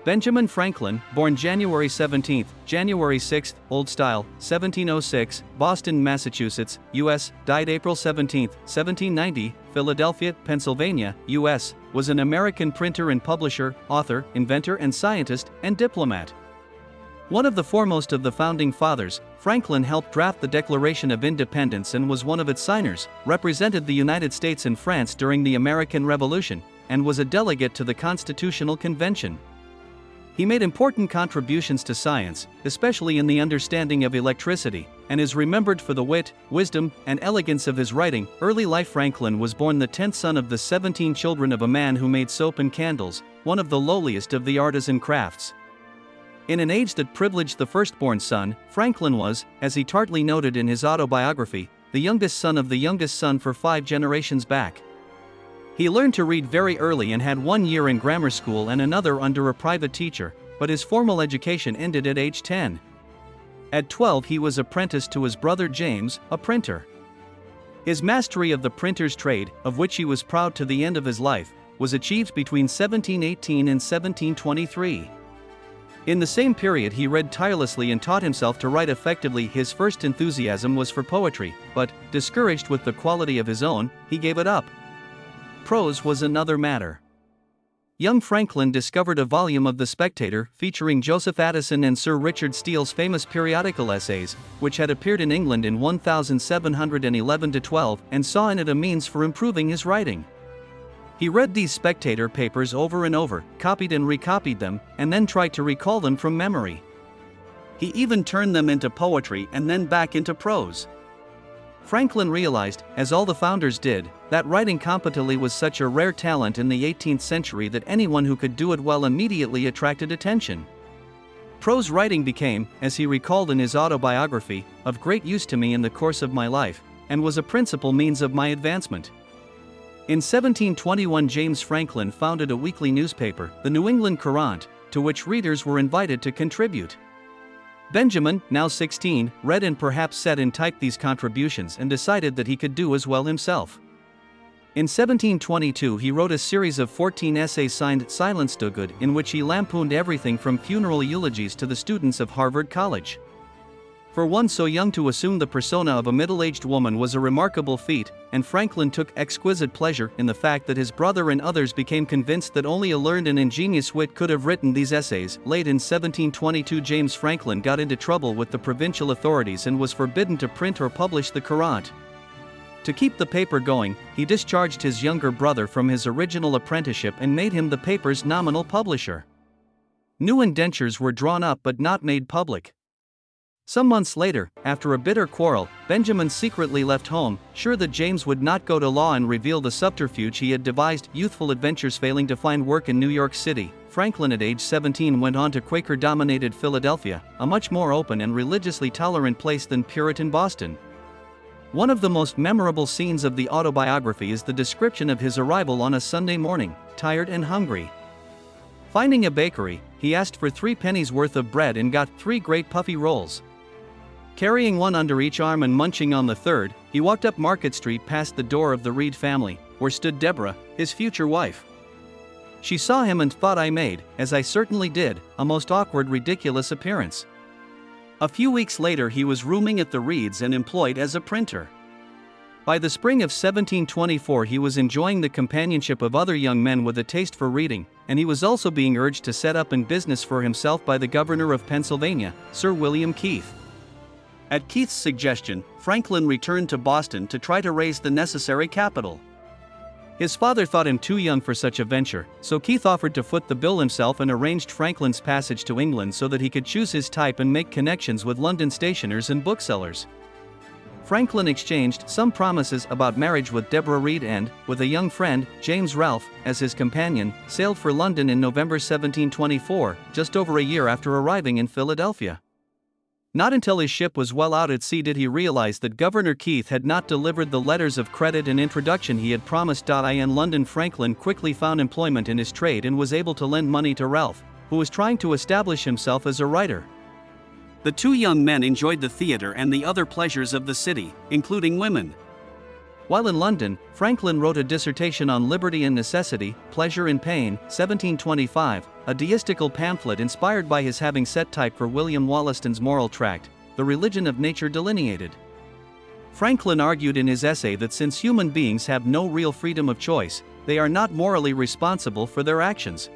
Benjamin Franklin, born January 17, January 6, Old Style, 1706, Boston, Massachusetts, U.S., died April 17, 1790, Philadelphia, Pennsylvania, U.S., was an American printer and publisher, author, inventor and scientist, and diplomat. One of the foremost of the Founding Fathers, Franklin helped draft the Declaration of Independence and was one of its signers, represented the United States and France during the American Revolution, and was a delegate to the Constitutional Convention. He made important contributions to science, especially in the understanding of electricity, and is remembered for the wit, wisdom, and elegance of his writing. Early life. Franklin was born the 10th son of the 17 children of a man who made soap and candles, one of the lowliest of the artisan crafts. In an age that privileged the firstborn son, Franklin was, as he tartly noted in his autobiography, the youngest son of the youngest son for 5 generations back. He learned to read very early and had 1 year in grammar school and another under a private teacher, but his formal education ended at age 10. At 12 he was apprenticed to his brother James, a printer. His mastery of the printer's trade, of which he was proud to the end of his life, was achieved between 1718 and 1723. In the same period he read tirelessly and taught himself to write effectively. His first enthusiasm was for poetry, but, discouraged with the quality of his own, he gave it up. Prose was another matter. Young Franklin discovered a volume of The Spectator featuring Joseph Addison and Sir Richard Steele's famous periodical essays, which had appeared in England in 1711-12, and saw in it a means for improving his writing. He read these Spectator papers over and over, copied and recopied them, and then tried to recall them from memory. He even turned them into poetry and then back into prose. Franklin realized, as all the founders did, that writing competently was such a rare talent in the 18th century that anyone who could do it well immediately attracted attention. Prose writing became, as he recalled in his autobiography, of great use to me in the course of my life, and was a principal means of my advancement. In 1721 James Franklin founded a weekly newspaper, the New England Courant, to which readers were invited to contribute. Benjamin, now 16, read and perhaps set in type these contributions and decided that he could do as well himself. In 1722 he wrote a series of 14 essays signed Silence Dogood, in which he lampooned everything from funeral eulogies to the students of Harvard College. For one so young to assume the persona of a middle-aged woman was a remarkable feat, and Franklin took exquisite pleasure in the fact that his brother and others became convinced that only a learned and ingenious wit could have written these essays. Late in 1722 James Franklin got into trouble with the provincial authorities and was forbidden to print or publish the Courant. To keep the paper going, he discharged his younger brother from his original apprenticeship and made him the paper's nominal publisher. New indentures were drawn up but not made public. Some months later, after a bitter quarrel, Benjamin secretly left home, sure that James would not go to law and reveal the subterfuge he had devised. Youthful adventures failing to find work in New York City, Franklin at age 17 went on to Quaker-dominated Philadelphia, a much more open and religiously tolerant place than Puritan Boston. One of the most memorable scenes of the autobiography is the description of his arrival on a Sunday morning, tired and hungry. Finding a bakery, he asked for 3 pennies worth of bread and got 3 great puffy rolls. Carrying one under each arm and munching on the third, he walked up Market Street past the door of the Reed family, where stood Deborah, his future wife. She saw him and thought I made, as I certainly did, a most awkward, ridiculous appearance. A few weeks later he was rooming at the Reeds and employed as a printer. By the spring of 1724 he was enjoying the companionship of other young men with a taste for reading, and he was also being urged to set up in business for himself by the governor of Pennsylvania, Sir William Keith. At Keith's suggestion, Franklin returned to Boston to try to raise the necessary capital. His father thought him too young for such a venture, so Keith offered to foot the bill himself and arranged Franklin's passage to England so that he could choose his type and make connections with London stationers and booksellers. Franklin exchanged some promises about marriage with Deborah Reed and, with a young friend, James Ralph, as his companion, sailed for London in November 1724, just over a year after arriving in Philadelphia. Not until his ship was well out at sea did he realize that Governor Keith had not delivered the letters of credit and introduction he had promised. In London, Franklin quickly found employment in his trade and was able to lend money to Ralph, who was trying to establish himself as a writer. The 2 young men enjoyed the theater and the other pleasures of the city, including women. While in London, Franklin wrote a dissertation on Liberty and Necessity, Pleasure and Pain, 1725, a deistical pamphlet inspired by his having set type for William Wollaston's moral tract, The Religion of Nature Delineated. Franklin argued in his essay that since human beings have no real freedom of choice, they are not morally responsible for their actions.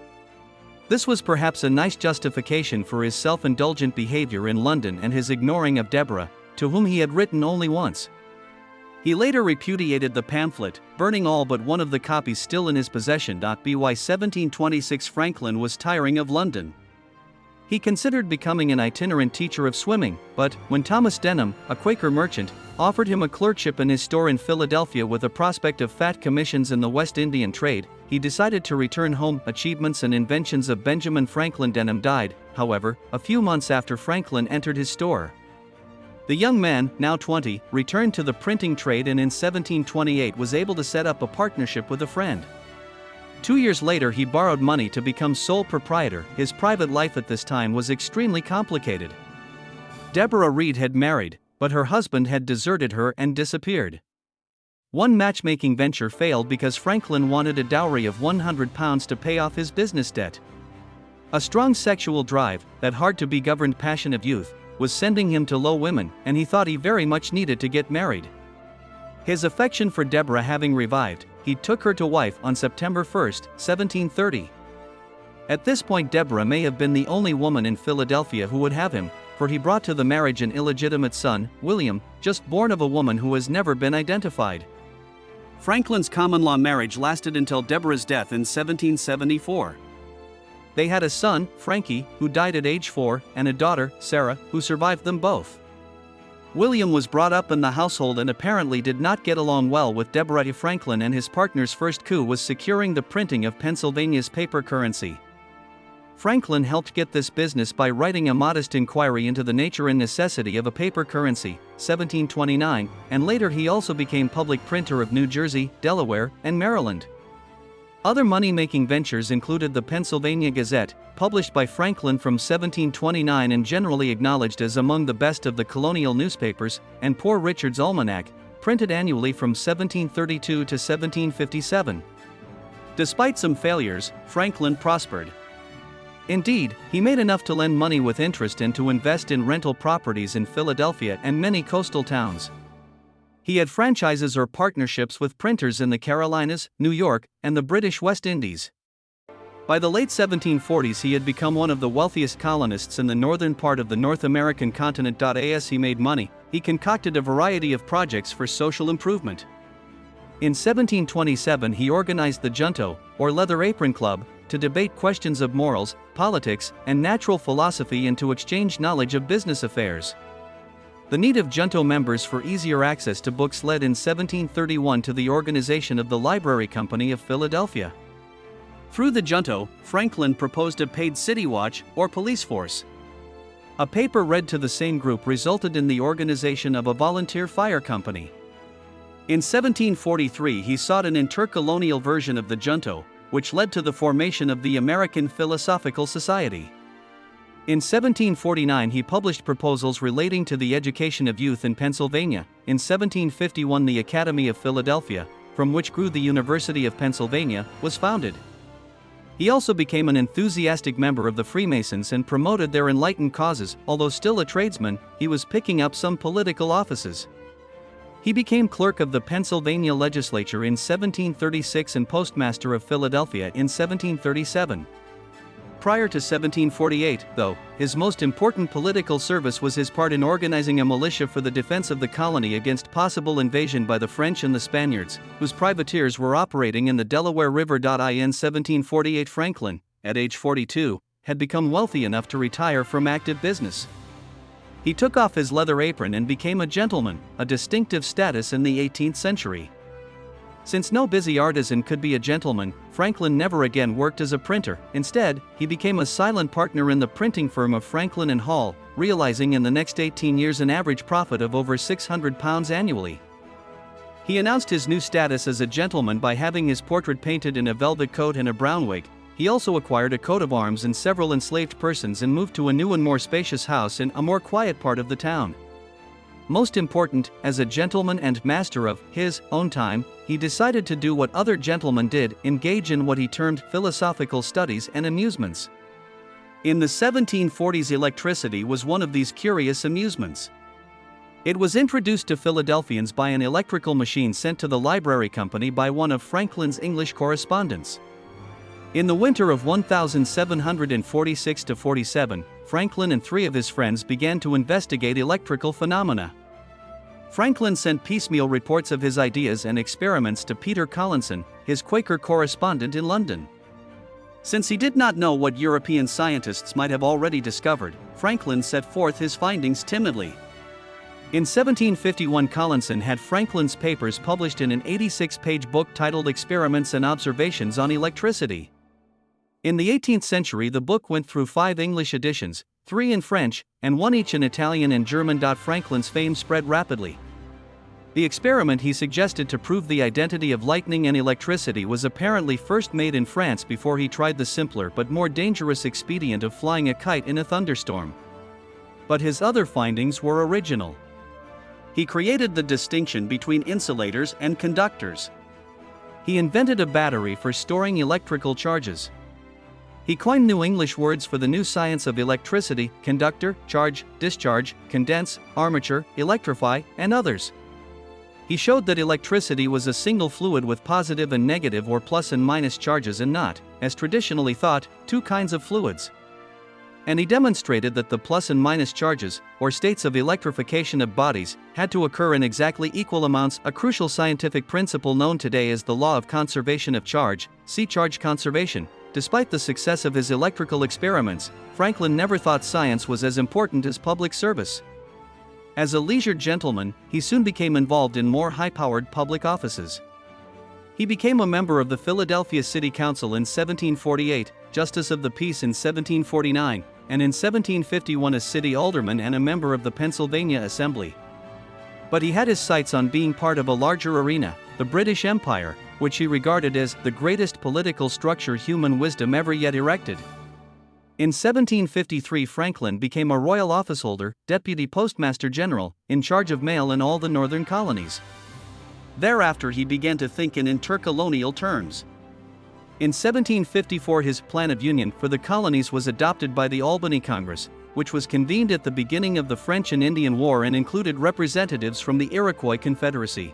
This was perhaps a nice justification for his self-indulgent behavior in London and his ignoring of Deborah, to whom he had written only once. He later repudiated the pamphlet, burning all but one of the copies still in his possession. By 1726 Franklin was tiring of London. He considered becoming an itinerant teacher of swimming, but, when Thomas Denham, a Quaker merchant, offered him a clerkship in his store in Philadelphia with a prospect of fat commissions in the West Indian trade, he decided to return home. Achievements and inventions of Benjamin Franklin. Denham died, however, a few months after Franklin entered his store. The young man, now 20, returned to the printing trade and in 1728 was able to set up a partnership with a friend. 2 years later he borrowed money to become sole proprietor. His private life at this time was extremely complicated. Deborah Reed had married, but her husband had deserted her and disappeared. One matchmaking venture failed because Franklin wanted a dowry of £100 to pay off his business debt. A strong sexual drive, that hard-to-be-governed passion of youth, was sending him to low women, and he thought he very much needed to get married. His affection for Deborah having revived, he took her to wife on September 1, 1730. At this point Deborah may have been the only woman in Philadelphia who would have him, for he brought to the marriage an illegitimate son, William, just born of a woman who has never been identified. Franklin's common-law marriage lasted until Deborah's death in 1774. They had a son, Frankie, who died at age 4, and a daughter, Sarah, who survived them both. William was brought up in the household and apparently did not get along well with Deborah. Franklin and his partner's first coup was securing the printing of Pennsylvania's paper currency. Franklin helped get this business by writing a modest inquiry into the nature and necessity of a paper currency, 1729, and later he also became public printer of New Jersey, Delaware, and Maryland. Other money-making ventures included the Pennsylvania Gazette, published by Franklin from 1729 and generally acknowledged as among the best of the colonial newspapers, and Poor Richard's Almanac, printed annually from 1732 to 1757. Despite some failures, Franklin prospered. Indeed, he made enough to lend money with interest and to invest in rental properties in Philadelphia and many coastal towns. He had franchises or partnerships with printers in the Carolinas, New York, and the British West Indies. By the late 1740s he had become one of the wealthiest colonists in the northern part of the North American continent. As he made money, he concocted a variety of projects for social improvement. In 1727 he organized the Junto, or Leather Apron Club, to debate questions of morals, politics, and natural philosophy and to exchange knowledge of business affairs. The need of Junto members for easier access to books led in 1731 to the organization of the Library Company of Philadelphia. Through the Junto, Franklin proposed a paid city watch, or police force. A paper read to the same group resulted in the organization of a volunteer fire company. In 1743 he sought an intercolonial version of the Junto, which led to the formation of the American Philosophical Society. In 1749 he published proposals relating to the education of youth in Pennsylvania. In 1751 the Academy of Philadelphia, from which grew the University of Pennsylvania, was founded. He also became an enthusiastic member of the Freemasons and promoted their enlightened causes. Although still a tradesman, he was picking up some political offices. He became clerk of the Pennsylvania legislature in 1736 and postmaster of Philadelphia in 1737. Prior to 1748, though, his most important political service was his part in organizing a militia for the defense of the colony against possible invasion by the French and the Spaniards, whose privateers were operating in the Delaware River. In 1748 Franklin, at age 42, had become wealthy enough to retire from active business. He took off his leather apron and became a gentleman, a distinctive status in the 18th century. Since no busy artisan could be a gentleman, Franklin never again worked as a printer. Instead, he became a silent partner in the printing firm of Franklin and Hall, realizing in the next 18 years an average profit of over £600 annually. He announced his new status as a gentleman by having his portrait painted in a velvet coat and a brown wig. He also acquired a coat of arms and several enslaved persons and moved to a new and more spacious house in a more quiet part of the town. Most important, as a gentleman and master of his own time, he decided to do what other gentlemen did, engage in what he termed philosophical studies and amusements. In the 1740s, electricity was one of these curious amusements. It was introduced to Philadelphians by an electrical machine sent to the library company by one of Franklin's English correspondents. In the winter of 1746-47, Franklin and 3 of his friends began to investigate electrical phenomena. Franklin sent piecemeal reports of his ideas and experiments to Peter Collinson, his Quaker correspondent in London. Since he did not know what European scientists might have already discovered, Franklin set forth his findings timidly. In 1751, Collinson had Franklin's papers published in an 86-page book titled Experiments and Observations on Electricity. In the 18th century, the book went through 5 English editions, 3 in French, and 1 each in Italian and German. Franklin's fame spread rapidly. The experiment he suggested to prove the identity of lightning and electricity was apparently first made in France before he tried the simpler but more dangerous expedient of flying a kite in a thunderstorm. But his other findings were original. He created the distinction between insulators and conductors. He invented a battery for storing electrical charges. He coined new English words for the new science of electricity: conductor, charge, discharge, condense, armature, electrify, and others. He showed that electricity was a single fluid with positive and negative or plus and minus charges and not, as traditionally thought, 2 kinds of fluids. And he demonstrated that the plus and minus charges, or states of electrification of bodies, had to occur in exactly equal amounts, a crucial scientific principle known today as the law of conservation of charge, see charge conservation. Despite the success of his electrical experiments, Franklin never thought science was as important as public service. As a leisured gentleman, he soon became involved in more high-powered public offices. He became a member of the Philadelphia City Council in 1748, Justice of the Peace in 1749, and in 1751 a city alderman and a member of the Pennsylvania Assembly. But he had his sights on being part of a larger arena, the British Empire, which he regarded as the greatest political structure human wisdom ever yet erected. In 1753, Franklin became a royal officeholder, deputy postmaster general, in charge of mail in all the northern colonies. Thereafter he began to think in intercolonial terms. In 1754 his Plan of Union for the colonies was adopted by the Albany Congress, which was convened at the beginning of the French and Indian War and included representatives from the Iroquois Confederacy.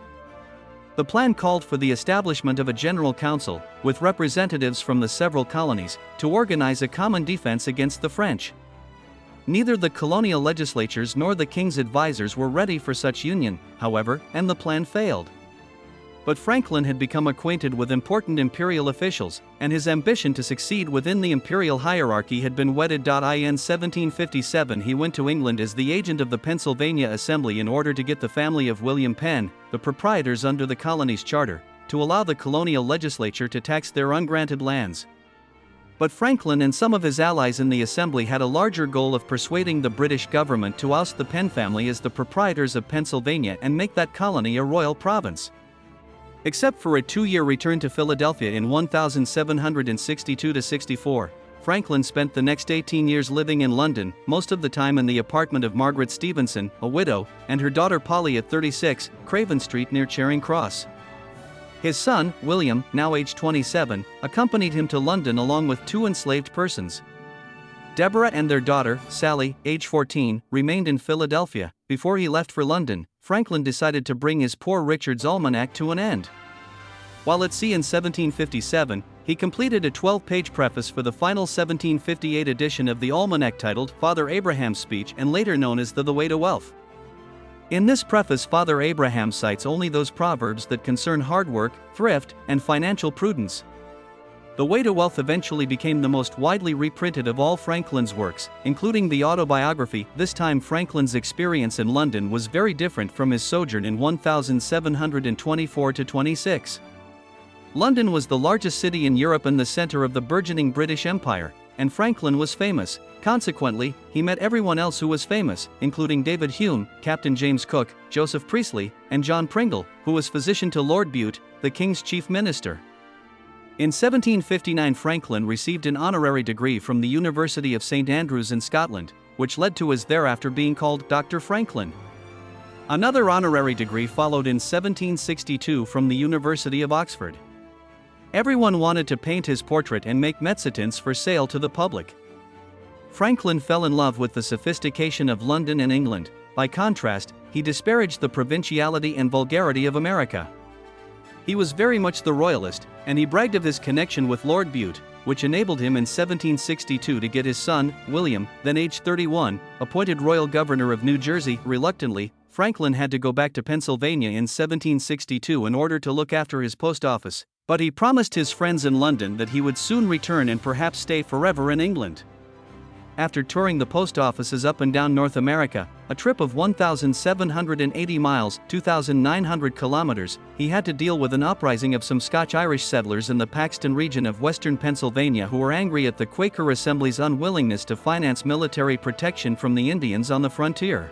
The plan called for the establishment of a general council, with representatives from the several colonies, to organize a common defense against the French. Neither the colonial legislatures nor the king's advisors were ready for such union, however, and the plan failed. But Franklin had become acquainted with important imperial officials, and his ambition to succeed within the imperial hierarchy had been whetted. In 1757 he went to England as the agent of the Pennsylvania Assembly in order to get the family of William Penn, the proprietors under the colony's charter, to allow the colonial legislature to tax their ungranted lands. But Franklin and some of his allies in the Assembly had a larger goal of persuading the British government to oust the Penn family as the proprietors of Pennsylvania and make that colony a royal province. Except for a 2-year return to Philadelphia in 1762-64, Franklin spent the next 18 years living in London, most of the time in the apartment of Margaret Stevenson, a widow, and her daughter Polly at 36, Craven Street near Charing Cross. His son, William, now aged 27, accompanied him to London along with 2 enslaved persons. Deborah and their daughter, Sally, age 14, remained in Philadelphia. Before he left for London, Franklin decided to bring his Poor Richard's Almanac to an end. While at sea in 1757, he completed a 12-page preface for the final 1758 edition of the Almanac titled Father Abraham's Speech and later known as The Way to Wealth. In this preface, Father Abraham cites only those proverbs that concern hard work, thrift, and financial prudence. The Way to Wealth eventually became the most widely reprinted of all Franklin's works, including the autobiography. This time Franklin's experience in London was very different from his sojourn in 1724-26. London was the largest city in Europe and the center of the burgeoning British Empire, and Franklin was famous. Consequently, he met everyone else who was famous, including David Hume, Captain James Cook, Joseph Priestley, and John Pringle, who was physician to Lord Bute, the king's chief minister. In 1759 Franklin received an honorary degree from the University of St. Andrews in Scotland, which led to his thereafter being called Dr. Franklin. Another honorary degree followed in 1762 from the University of Oxford. Everyone wanted to paint his portrait and make mezzotints for sale to the public. Franklin fell in love with the sophistication of London and England. By contrast, he disparaged the provinciality and vulgarity of America. He was very much the royalist, and he bragged of his connection with Lord Bute, which enabled him in 1762 to get his son, William, then aged 31, appointed royal governor of New Jersey. Reluctantly, Franklin had to go back to Pennsylvania in 1762 in order to look after his post office, but he promised his friends in London that he would soon return and perhaps stay forever in England. After touring the post offices up and down North America, a trip of 1,780 miles, 2,900 kilometers, he had to deal with an uprising of some Scotch-Irish settlers in the Paxton region of western Pennsylvania who were angry at the Quaker Assembly's unwillingness to finance military protection from the Indians on the frontier.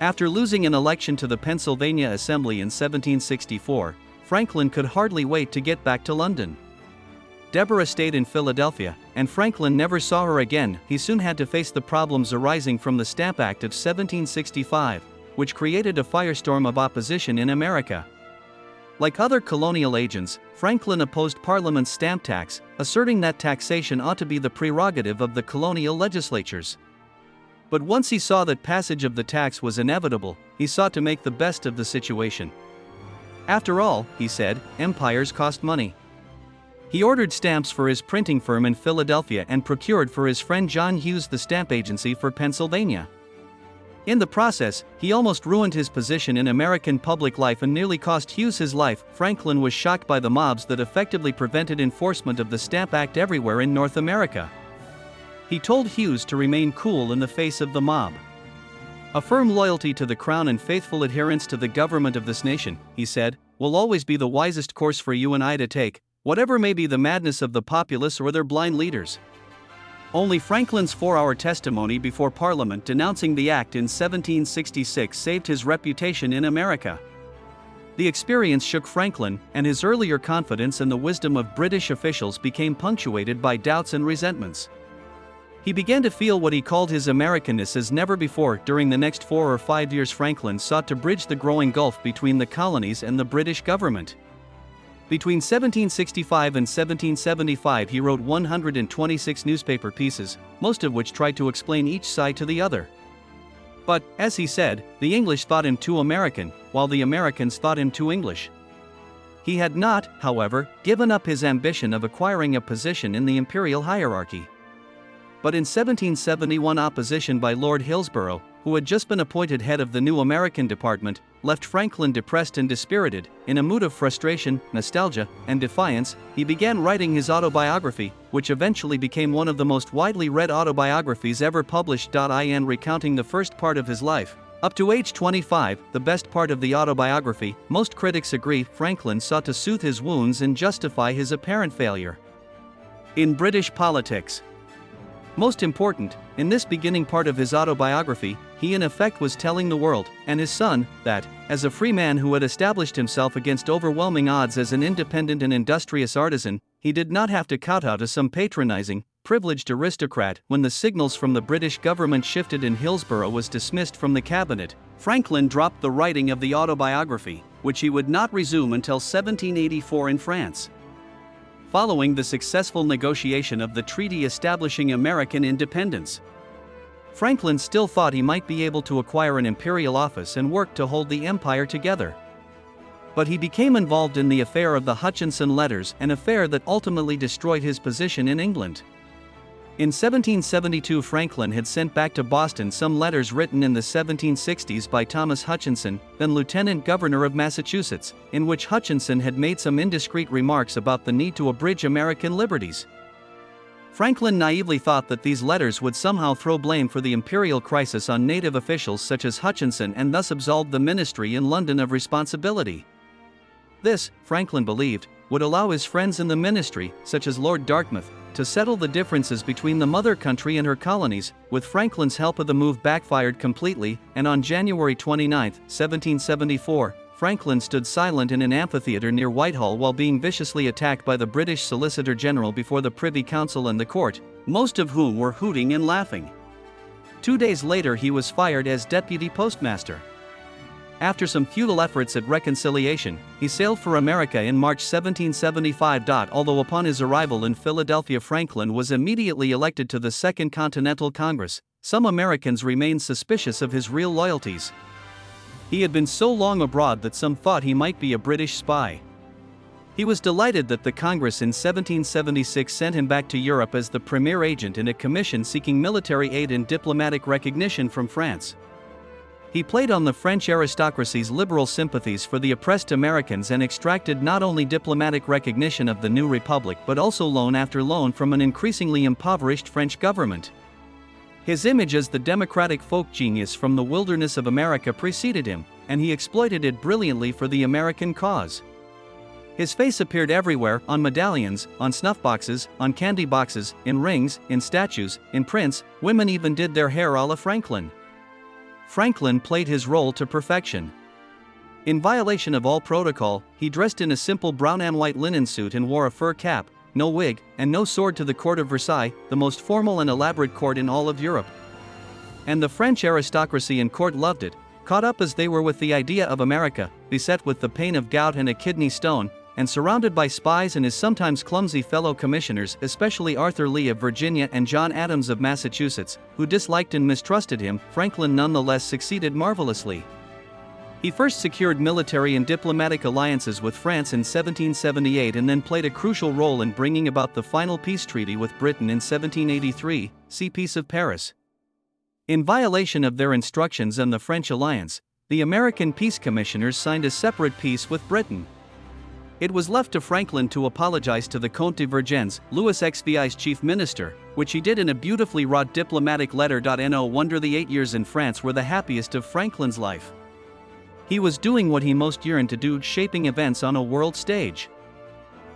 After losing an election to the Pennsylvania Assembly in 1764, Franklin could hardly wait to get back to London. Deborah stayed in Philadelphia, and Franklin never saw her again. He soon had to face the problems arising from the Stamp Act of 1765, which created a firestorm of opposition in America. Like other colonial agents, Franklin opposed Parliament's stamp tax, asserting that taxation ought to be the prerogative of the colonial legislatures. But once he saw that passage of the tax was inevitable, he sought to make the best of the situation. After all, he said, empires cost money. He ordered stamps for his printing firm in Philadelphia and procured for his friend John Hughes the stamp agency for Pennsylvania. In the process, he almost ruined his position in American public life and nearly cost Hughes his life. Franklin was shocked by the mobs that effectively prevented enforcement of the Stamp Act everywhere in North America. He told Hughes to remain cool in the face of the mob. A firm loyalty to the crown and faithful adherence to the government of this nation, he said, will always be the wisest course for you and I to take, whatever may be the madness of the populace or their blind leaders. Only Franklin's 4-hour testimony before Parliament denouncing the act in 1766 saved his reputation in America. The experience shook Franklin, and his earlier confidence in the wisdom of British officials became punctuated by doubts and resentments. He began to feel what he called his Americanness as never before. During the next 4 or 5 years, Franklin sought to bridge the growing gulf between the colonies and the British government. Between 1765 and 1775 he wrote 126 newspaper pieces, most of which tried to explain each side to the other. But, as he said, the English thought him too American, while the Americans thought him too English. He had not, however, given up his ambition of acquiring a position in the imperial hierarchy. But in 1771 opposition by Lord Hillsborough, who had just been appointed head of the new American department, left Franklin depressed and dispirited. In a mood of frustration, nostalgia, and defiance, he began writing his autobiography, which eventually became one of the most widely read autobiographies ever published. In recounting the first part of his life, up to age 25, the best part of the autobiography, most critics agree, Franklin sought to soothe his wounds and justify his apparent failure in British politics. Most important, in this beginning part of his autobiography, he in effect was telling the world, and his son, that, as a free man who had established himself against overwhelming odds as an independent and industrious artisan, he did not have to kowtow to some patronizing, privileged aristocrat. When the signals from the British government shifted and Hillsborough was dismissed from the cabinet, Franklin dropped the writing of the autobiography, which he would not resume until 1784 in France. Following the successful negotiation of the treaty establishing American independence, Franklin still thought he might be able to acquire an imperial office and work to hold the empire together. But he became involved in the affair of the Hutchinson letters, an affair that ultimately destroyed his position in England. In 1772 Franklin had sent back to Boston some letters written in the 1760s by Thomas Hutchinson, then Lieutenant Governor of Massachusetts, in which Hutchinson had made some indiscreet remarks about the need to abridge American liberties. Franklin naively thought that these letters would somehow throw blame for the imperial crisis on native officials such as Hutchinson and thus absolve the ministry in London of responsibility. This, Franklin believed, would allow his friends in the ministry, such as Lord Dartmouth, to settle the differences between the mother country and her colonies. With Franklin's help, the move backfired completely, and on January 29, 1774, Franklin stood silent in an amphitheater near Whitehall while being viciously attacked by the British Solicitor General before the Privy Council and the court, most of whom were hooting and laughing. 2 days later he was fired as deputy postmaster. After some futile efforts at reconciliation, he sailed for America in March 1775. Although upon his arrival in Philadelphia Franklin was immediately elected to the Second Continental Congress, some Americans remained suspicious of his real loyalties. He had been so long abroad that some thought he might be a British spy. He was delighted that the Congress in 1776 sent him back to Europe as the premier agent in a commission seeking military aid and diplomatic recognition from France. He played on the French aristocracy's liberal sympathies for the oppressed Americans and extracted not only diplomatic recognition of the new republic but also loan after loan from an increasingly impoverished French government. His image as the democratic folk genius from the wilderness of America preceded him, and he exploited it brilliantly for the American cause. His face appeared everywhere, on medallions, on snuff boxes, on candy boxes, in rings, in statues, in prints. Women even did their hair a la Franklin. Franklin played his role to perfection. In violation of all protocol, he dressed in a simple brown and white linen suit and wore a fur cap, no wig, and no sword to the court of Versailles, the most formal and elaborate court in all of Europe. And the French aristocracy and court loved it, caught up as they were with the idea of America, beset with the pain of gout and a kidney stone, and surrounded by spies and his sometimes clumsy fellow commissioners, especially Arthur Lee of Virginia and John Adams of Massachusetts, who disliked and mistrusted him. Franklin nonetheless succeeded marvelously. He first secured military and diplomatic alliances with France in 1778 and then played a crucial role in bringing about the final peace treaty with Britain in 1783, see Peace of Paris. In violation of their instructions and the French alliance, the American peace commissioners signed a separate peace with Britain. It was left to Franklin to apologize to the Comte de Vergennes, Louis XVI's chief minister, which he did in a beautifully wrought diplomatic letter. No wonder the 8 years in France were the happiest of Franklin's life. He was doing what he most yearned to do, shaping events on a world stage.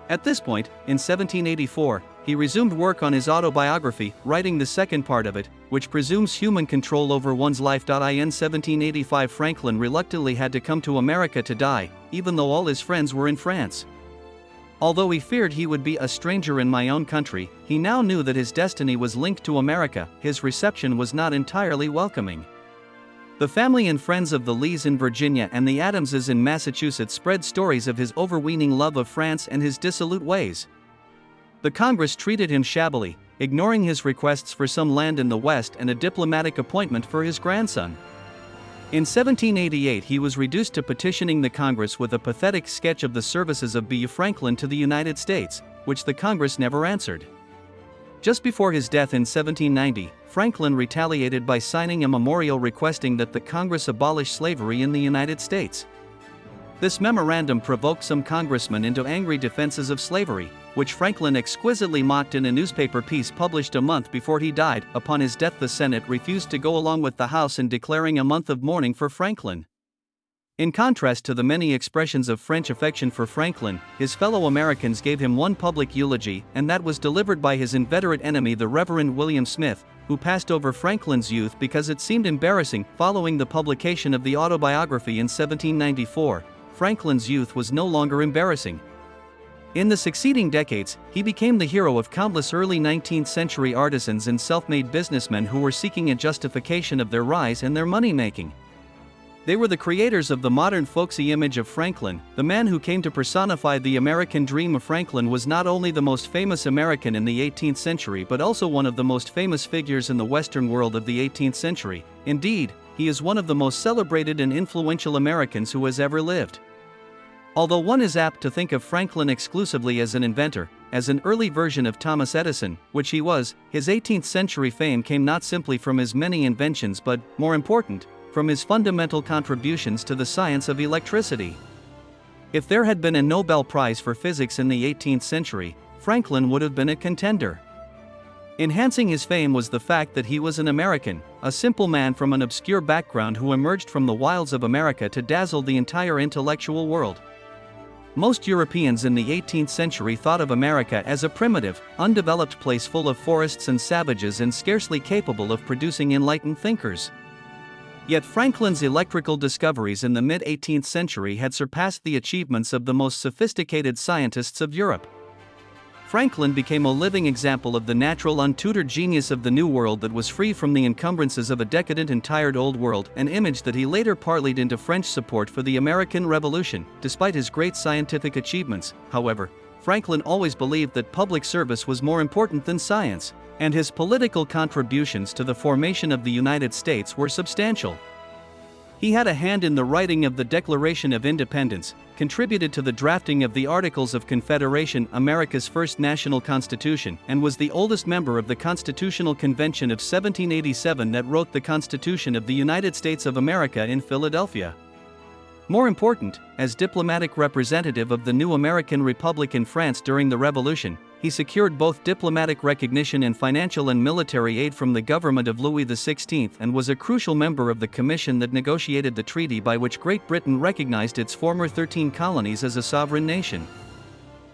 At this point, in 1784, he resumed work on his autobiography, writing the second part of it, which presumes human control over one's life. In 1785, Franklin reluctantly had to come to America to die, even though all his friends were in France. Although he feared he would be a stranger in my own country, he now knew that his destiny was linked to America. His reception was not entirely welcoming. The family and friends of the Lees in Virginia and the Adamses in Massachusetts spread stories of his overweening love of France and his dissolute ways. The Congress treated him shabbily, ignoring his requests for some land in the West and a diplomatic appointment for his grandson. In 1788 he was reduced to petitioning the Congress with a pathetic sketch of the services of B. Franklin to the United States, which the Congress never answered. Just before his death in 1790, Franklin retaliated by signing a memorial requesting that the Congress abolish slavery in the United States. This memorandum provoked some congressmen into angry defenses of slavery, which Franklin exquisitely mocked in a newspaper piece published a month before he died. Upon his death, the Senate refused to go along with the House in declaring a month of mourning for Franklin. In contrast to the many expressions of French affection for Franklin, his fellow Americans gave him one public eulogy, and that was delivered by his inveterate enemy, the Reverend William Smith, who passed over Franklin's youth because it seemed embarrassing. Following the publication of the autobiography in 1794, Franklin's youth was no longer embarrassing. In the succeeding decades, he became the hero of countless early 19th century artisans and self-made businessmen who were seeking a justification of their rise and their money-making. They were the creators of the modern folksy image of Franklin. The man who came to personify the American dream of Franklin was not only the most famous American in the 18th century but also one of the most famous figures in the Western world of the 18th century. Indeed, he is one of the most celebrated and influential Americans who has ever lived. Although one is apt to think of Franklin exclusively as an inventor, as an early version of Thomas Edison, which he was, his 18th century fame came not simply from his many inventions but, more important, from his fundamental contributions to the science of electricity. If there had been a Nobel Prize for physics in the 18th century, Franklin would have been a contender. Enhancing his fame was the fact that he was an American, a simple man from an obscure background who emerged from the wilds of America to dazzle the entire intellectual world. Most Europeans in the 18th century thought of America as a primitive, undeveloped place full of forests and savages and scarcely capable of producing enlightened thinkers. Yet Franklin's electrical discoveries in the mid-18th century had surpassed the achievements of the most sophisticated scientists of Europe. Franklin became a living example of the natural untutored genius of the New World that was free from the encumbrances of a decadent and tired Old World, an image that he later parlayed into French support for the American Revolution. Despite his great scientific achievements, however, Franklin always believed that public service was more important than science, and his political contributions to the formation of the United States were substantial. He had a hand in the writing of the Declaration of Independence, contributed to the drafting of the Articles of Confederation, America's first national constitution, and was the oldest member of the Constitutional Convention of 1787 that wrote the Constitution of the United States of America in Philadelphia. More important, as diplomatic representative of the new American Republic in France during the Revolution, he secured both diplomatic recognition and financial and military aid from the government of Louis XVI and was a crucial member of the commission that negotiated the treaty by which Great Britain recognized its former 13 colonies as a sovereign nation.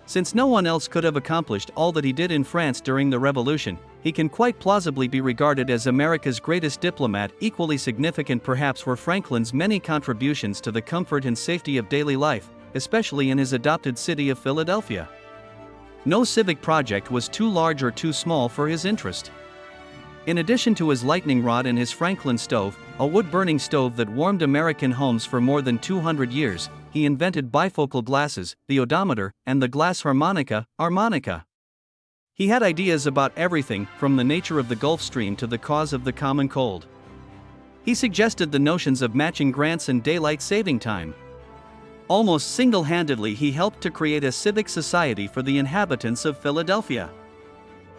Since no one else could have accomplished all that he did in France during the Revolution, he can quite plausibly be regarded as America's greatest diplomat. Equally significant perhaps were Franklin's many contributions to the comfort and safety of daily life, especially in his adopted city of Philadelphia. No civic project was too large or too small for his interest. In addition to his lightning rod and his Franklin stove, a wood-burning stove that warmed American homes for more than 200 years, he invented bifocal glasses, the odometer, and the glass harmonica. He had ideas about everything, from the nature of the Gulf Stream to the cause of the common cold. He suggested the notions of matching grants and daylight saving time. Almost single-handedly he helped to create a civic society for the inhabitants of Philadelphia.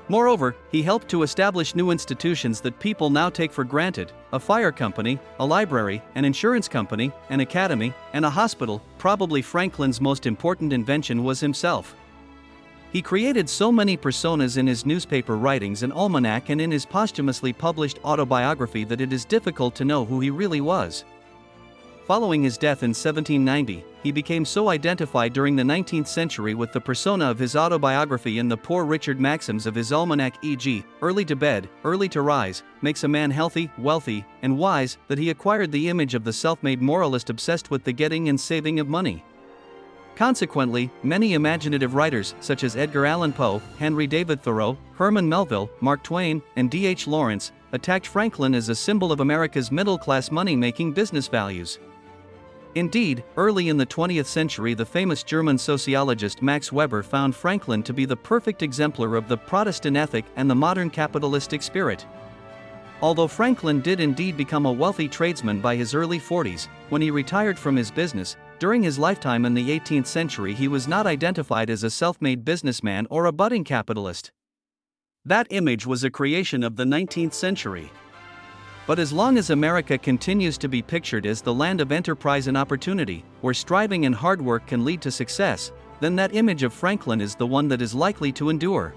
Moreover, he helped to establish new institutions that people now take for granted: a fire company, a library, an insurance company, an academy, and a hospital. Probably Franklin's most important invention was himself. He created so many personas in his newspaper writings and almanac and in his posthumously published autobiography that it is difficult to know who he really was. Following his death in 1790, he became so identified during the 19th century with the persona of his autobiography and the Poor Richard maxims of his almanac, e.g., early to bed, early to rise, makes a man healthy, wealthy, and wise, that he acquired the image of the self-made moralist obsessed with the getting and saving of money. Consequently, many imaginative writers, such as Edgar Allan Poe, Henry David Thoreau, Herman Melville, Mark Twain, and D.H. Lawrence, attacked Franklin as a symbol of America's middle-class money-making business values. Indeed, early in the 20th century the famous German sociologist Max Weber found Franklin to be the perfect exemplar of the Protestant ethic and the modern capitalistic spirit. Although Franklin did indeed become a wealthy tradesman by his early 40s, when he retired from his business, during his lifetime in the 18th century he was not identified as a self-made businessman or a budding capitalist. That image was a creation of the 19th century. But as long as America continues to be pictured as the land of enterprise and opportunity, where striving and hard work can lead to success, then that image of Franklin is the one that is likely to endure.